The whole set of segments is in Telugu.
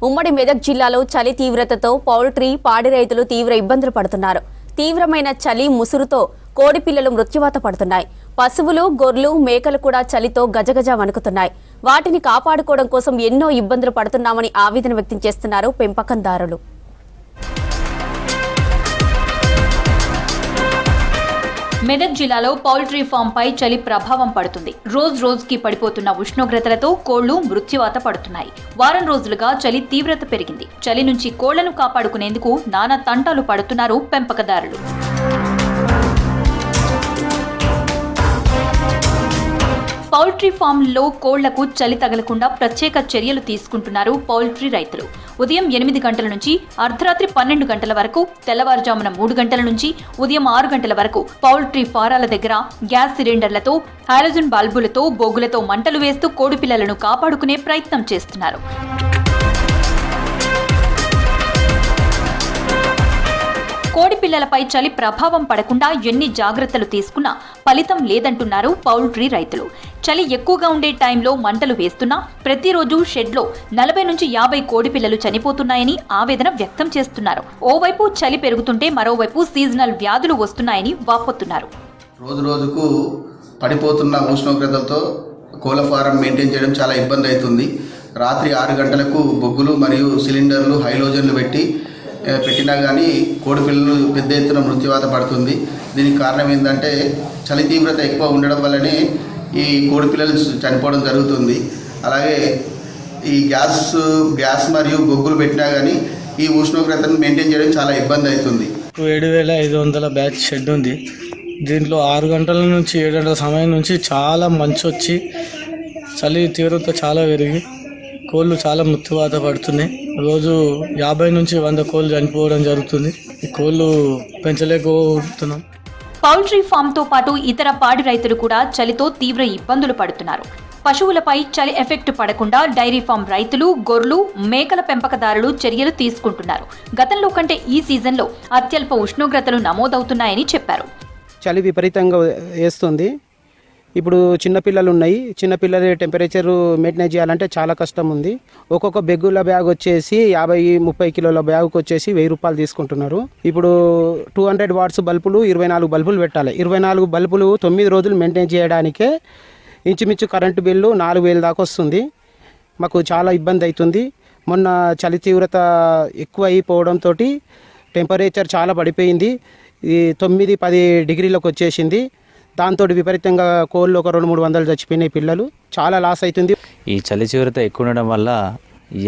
ఉమ్మడి మెదక్ జిల్లాలో చలి తీవ్రతతో పౌల్ట్రీ పాడి రైతులు తీవ్ర ఇబ్బందులు పడుతున్నారు. తీవ్రమైన చలి ముసురుతో కోడి పిల్లలు మృత్యువాత పడుతున్నాయి. పశువులు, గొర్రెలు, మేకలు కూడా చలితో గజగజ వణుకుతున్నాయి. వాటిని కాపాడుకోవడం కోసం ఎన్నో ఇబ్బందులు పడుతున్నామని ఆవేదన వ్యక్తం చేస్తున్నారు పెంపకందారులు. మెదక్ జిల్లాలో పౌల్ట్రీ ఫామ్ పై చలి ప్రభావం పడుతుంది. రోజుకి పడిపోతున్న ఉష్ణోగ్రతలతో కోళ్లు మృత్యువాత పడుతున్నాయి. వారం రోజులుగా చలి తీవ్రత పెరిగింది. చలి నుంచి కోళ్లను కాపాడుకునేందుకు నానా తంటాలు పడుతున్నారు పెంపకదారులు. పౌల్ట్రీ ఫామ్లలో కోళ్లకు చలి తగలకుండా ప్రత్యేక చర్యలు తీసుకుంటున్నారు పౌల్ట్రీ రైతులు. ఉదయం 8 గంటల నుంచి అర్ధరాత్రి 12 గంటల వరకు, తెల్లవారుజామున 3 గంటల నుంచి ఉదయం 6 గంటల వరకు పౌల్ట్రీ ఫారాల దగ్గర గ్యాస్ సిలిండర్లతో, హాలోజన్ బల్బులతో, బొగ్గులతో మంటలు వేస్తూ కోడి పిల్లలను కాపాడుకునే ప్రయత్నం చేస్తున్నారు. కోడి పిల్లలపై చలి ప్రభావం పడకుండా ఎన్ని జాగ్రత్తలు తీసుకున్నా ఫలితం లేదంటున్నారు పౌల్ట్రీ రైతులు. చలి ఎక్కువగా ఉండే టైంలో మంటలు వేస్తున్నా ప్రతిరోజు షెడ్లో 40 నుంచి 50 కోడి పిల్లలు చనిపోతున్నాయని ఆవేదన వ్యక్తం చేస్తున్నారు. ఓవైపు చలి పెరుగుతుంటే మరోవైపు సీజనల్ వ్యాధులు వస్తున్నాయని వాపోతున్నారు. రోజుకు పడిపోతున్న ఉష్ణోగ్రతలతో కోళ్ల ఫారం మెయింటైన్ చేయడం చాలా ఇబ్బంది అవుతుంది. రాత్రి 6 గంటలకు బొగ్గులు మరియు సిలిండర్లు, హైలోజన్లు పెట్టినా కానీ కోడి పిల్లలు పెద్ద ఎత్తున మృత్యువాత పడుతుంది. దీనికి కారణం ఏంటంటే చలి తీవ్రత ఎక్కువ ఉండడం వల్లనే ఈ కోడి పిల్లలు చనిపోవడం జరుగుతుంది. అలాగే ఈ గ్యాస్ మరియు బొగ్గులు పెట్టినా కానీ ఈ ఉష్ణోగ్రతను మెయింటైన్ చేయడం చాలా ఇబ్బంది అవుతుంది. 7,500 బ్యాచ్ షెడ్ ఉంది. దీంట్లో 6 గంటల నుంచి 7 గంటల సమయం నుంచి చాలా మంచు వచ్చి చలి తీవ్రత చాలా పెరిగి కోళ్ళు చాలా మృత్యువాత పడుతున్నాయి. రోజు 50 నుంచి 100 కోళ్ళు చనిపోవడం జరుగుతుంది. ఈ కోళ్ళు పెంచలేకపోతున్నాం. పౌల్ట్రీ ఫామ్ తో పాటు ఇతర పాడి రైతులు కూడా చలితో తీవ్ర ఇబ్బందులు పడుతున్నారు. పశువులపై చలి ఎఫెక్ట్ పడకుండా డైరీ ఫామ్ రైతులు, గొర్రెలు, మేకల పెంపకదారులు చర్యలు తీసుకుంటున్నారు. గతంలో కంటే ఈ సీజన్లో అత్యల్ప ఉష్ణోగ్రతలు నమోదవుతున్నాయని చెప్పారు. చలి విపరీతంగా వేస్తుంది. ఇప్పుడు చిన్నపిల్లలు ఉన్నాయి. చిన్నపిల్లల టెంపరేచర్ మెయింటైన్ చేయాలంటే చాలా కష్టం ఉంది. ఒక్కొక్క బెగ్గుల బ్యాగ్ వచ్చేసి 50-30 కిలోల బ్యాగ్కి వచ్చేసి 1000 రూపాయలు తీసుకుంటున్నారు. ఇప్పుడు 200 వాట్స్ బల్బులు 24 బల్బులు పెట్టాలి. 24 బల్బులు 9 రోజులు మెయింటైన్ చేయడానికే ఇంచుమించు కరెంటు బిల్లు 4000 దాకా వస్తుంది. మాకు చాలా ఇబ్బంది అవుతుంది. మొన్న చలి తీవ్రత ఎక్కువ అయిపోవడంతో టెంపరేచర్ చాలా పడిపోయింది. 9-10 డిగ్రీలకు వచ్చేసింది. దాంతో విపరీతంగా కోళ్ళు ఒక 200-300 చచ్చిపోయినాయి. పిల్లలు చాలా లాస్ అవుతుంది. ఈ చలి తీవ్రత ఎక్కువ ఉండడం వల్ల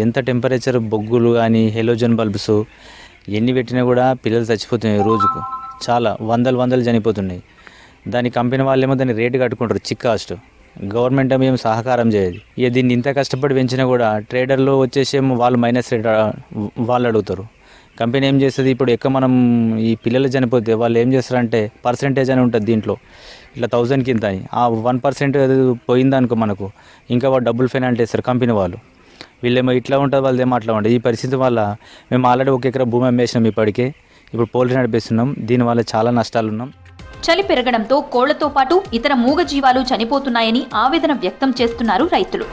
ఎంత టెంపరేచర్ బొగ్గులు కానీ హెలోజన్ బల్బ్స్ ఎన్ని పెట్టినా కూడా పిల్లలు చచ్చిపోతున్నాయి. రోజుకు చాలా వందలు చనిపోతున్నాయి. దాని కంపెనీ వాళ్ళేమో దాన్ని రేటు కట్టుకుంటారు, చిక్ కాస్ట్. గవర్నమెంట్ ఏమో సహకారం చేయదు. ఇక దీన్ని ఇంత కష్టపడి పెంచినా కూడా ట్రేడర్లో వచ్చేసేమో వాళ్ళు మైనస్ రేట్ వాళ్ళు అడుగుతారు. కంపెనీ ఏం చేస్తుంది, ఇప్పుడు ఎక్కువ మనం ఈ పిల్లలు చనిపోతే వాళ్ళు ఏం చేస్తారంటే పర్సెంటేజ్ అని ఉంటుంది దీంట్లో, ఇట్లా 1000 కింద అని ఆ 1% పోయిందనుకో మనకు ఇంకా వాళ్ళు డబ్బులు పెనాల్టీ వేస్తారు కంపెనీ వాళ్ళు. వీళ్ళేమో ఇట్లా ఉంటుంది, వాళ్ళేమో అట్లా ఉంటుంది. ఈ పరిస్థితి వల్ల మేము ఆల్రెడీ 1 ఎకరా భూమి అమ్మేసినాం. ఇప్పటికే ఇప్పుడు పోల్ట్రీ నడిపిస్తున్నాం. దీనివల్ల చాలా నష్టాలు ఉన్నాం. చలి పెరగడంతో కోళ్లతో పాటు ఇతర మూగజీవాలు చనిపోతున్నాయని ఆవేదన వ్యక్తం చేస్తున్నారు రైతులు.